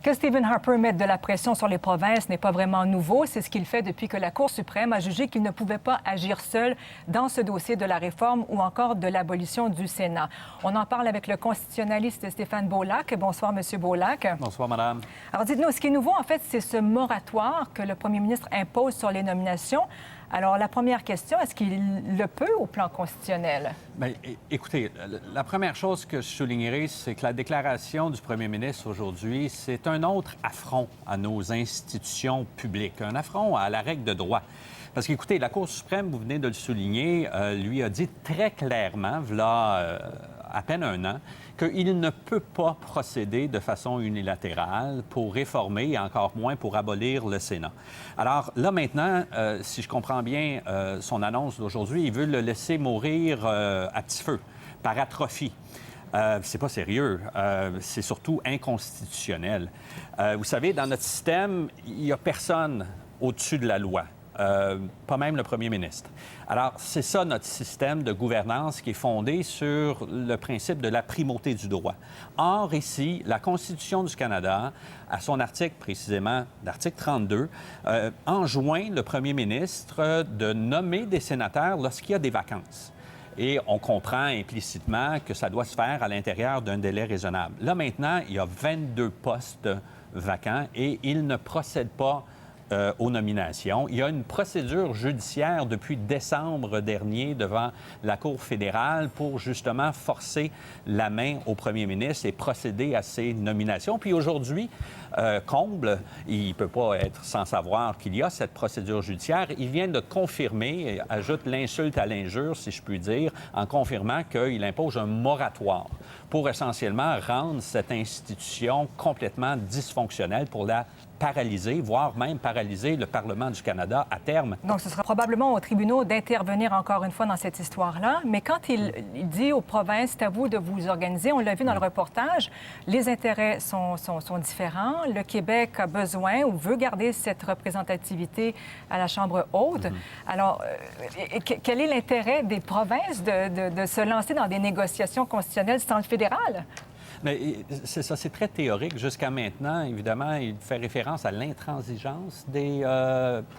Que Stephen Harper mette de la pression sur les provinces n'est pas vraiment nouveau. C'est ce qu'il fait depuis que la Cour suprême a jugé qu'il ne pouvait pas agir seul dans ce dossier de la réforme ou encore de l'abolition du Sénat. On en parle avec le constitutionnaliste Stéphane Beaulac. Bonsoir, Monsieur Beaulac. Bonsoir, Madame. Alors, dites-nous, ce qui est nouveau, en fait, c'est ce moratoire que le premier ministre impose sur les nominations. Alors, la première question, est-ce qu'il le peut au plan constitutionnel? Bien, écoutez, la première chose que je soulignerai, c'est que la déclaration du premier ministre aujourd'hui, c'est un autre affront à nos institutions publiques, un affront à la règle de droit. Parce qu'écoutez, la Cour suprême, vous venez de le souligner, lui a dit très clairement, voilà à peine un an, qu'il ne peut pas procéder de façon unilatérale pour réformer et encore moins pour abolir le Sénat. Alors là, maintenant, si je comprends bien son annonce d'aujourd'hui, il veut le laisser mourir à petit feu, par atrophie. C'est pas sérieux. C'est surtout inconstitutionnel. Vous savez, dans notre système, il n'y a personne au-dessus de la loi. Pas même le premier ministre. Alors, c'est ça notre système de gouvernance qui est fondé sur le principe de la primauté du droit. Or, ici, la Constitution du Canada, à son article précisément, l'article 32, enjoint le premier ministre de nommer des sénateurs lorsqu'il y a des vacances. Et on comprend implicitement que ça doit se faire à l'intérieur d'un délai raisonnable. Là, maintenant, il y a 22 postes vacants et il ne procède pas aux nominations. Il y a une procédure judiciaire depuis décembre dernier devant la Cour fédérale pour justement forcer la main au premier ministre et procéder à ces nominations. Puis aujourd'hui, comble, il ne peut pas être sans savoir qu'il y a cette procédure judiciaire. Il vient de confirmer, et ajoute l'insulte à l'injure, si je puis dire, en confirmant qu'il impose un moratoire pour essentiellement rendre cette institution complètement dysfonctionnelle, pour la paralyser, voire même paralyser le Parlement du Canada à terme. Donc, ce sera probablement aux tribunaux d'intervenir encore une fois dans cette histoire-là. Mais quand il dit aux provinces, c'est à vous de vous organiser, on l'a vu dans le reportage, les intérêts sont différents. Le Québec a besoin ou veut garder cette représentativité à la Chambre haute. Alors, quel est l'intérêt des provinces de se lancer dans des négociations constitutionnelles sans le fédéral? Mais c'est ça, c'est très théorique. Jusqu'à maintenant, évidemment, il fait référence à l'intransigeance des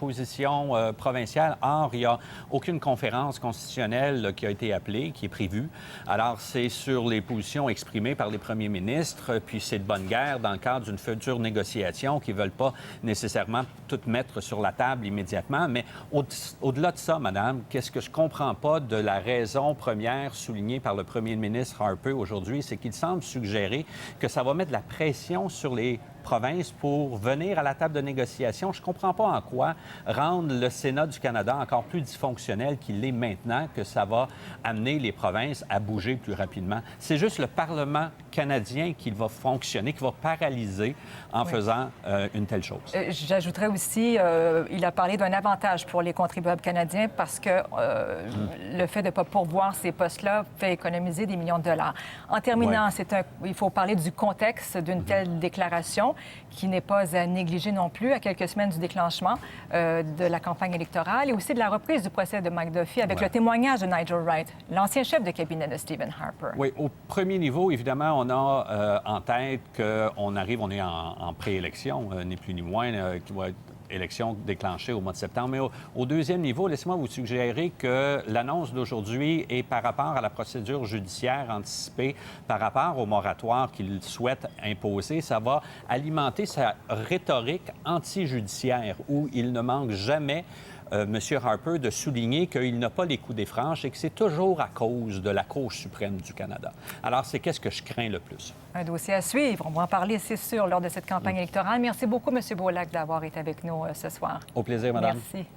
positions provinciales. Or, il n'y a aucune conférence constitutionnelle qui a été appelée, qui est prévue. Alors, c'est sur les positions exprimées par les premiers ministres, puis c'est de bonne guerre dans le cadre d'une future négociation qui ne veulent pas nécessairement tout mettre sur la table immédiatement. Mais au-delà de ça, Madame, qu'est-ce que je ne comprends pas de la raison première soulignée par le premier ministre Harper aujourd'hui, c'est qu'il semble suggérer que ça va mettre de la pression sur les provinces pour venir à la table de négociation. Je ne comprends pas en quoi rendre le Sénat du Canada encore plus dysfonctionnel qu'il l'est maintenant, que ça va amener les provinces à bouger plus rapidement. C'est juste le Parlement canadien qui va fonctionner, qui va paralyser en faisant une telle chose. J'ajouterais aussi, il a parlé d'un avantage pour les contribuables canadiens parce que le fait de ne pas pourvoir ces postes-là fait économiser des millions de dollars. En terminant, il faut parler du contexte d'une telle déclaration qui n'est pas à négliger non plus à quelques semaines du déclenchement de la campagne électorale et aussi de la reprise du procès de Mike Duffy avec le témoignage de Nigel Wright, l'ancien chef de cabinet de Stephen Harper. Oui, au premier niveau, évidemment, on a en tête qu'on arrive, on est en préélection, ni plus ni moins, qui va être élection déclenchée au mois de septembre. Mais au deuxième niveau, laissez-moi vous suggérer que l'annonce d'aujourd'hui est par rapport à la procédure judiciaire anticipée, par rapport au moratoire qu'il souhaite imposer. Ça va alimenter sa rhétorique anti-judiciaire où il ne manque jamais M. Harper de souligner qu'il n'a pas les coups des franches et que c'est toujours à cause de la Cour suprême du Canada. Alors, c'est qu'est-ce que je crains le plus? Un dossier à suivre. On va en parler, c'est sûr, lors de cette campagne électorale. Merci beaucoup, M. Beaulac, d'avoir été avec nous ce soir. Au plaisir, Madame. Merci.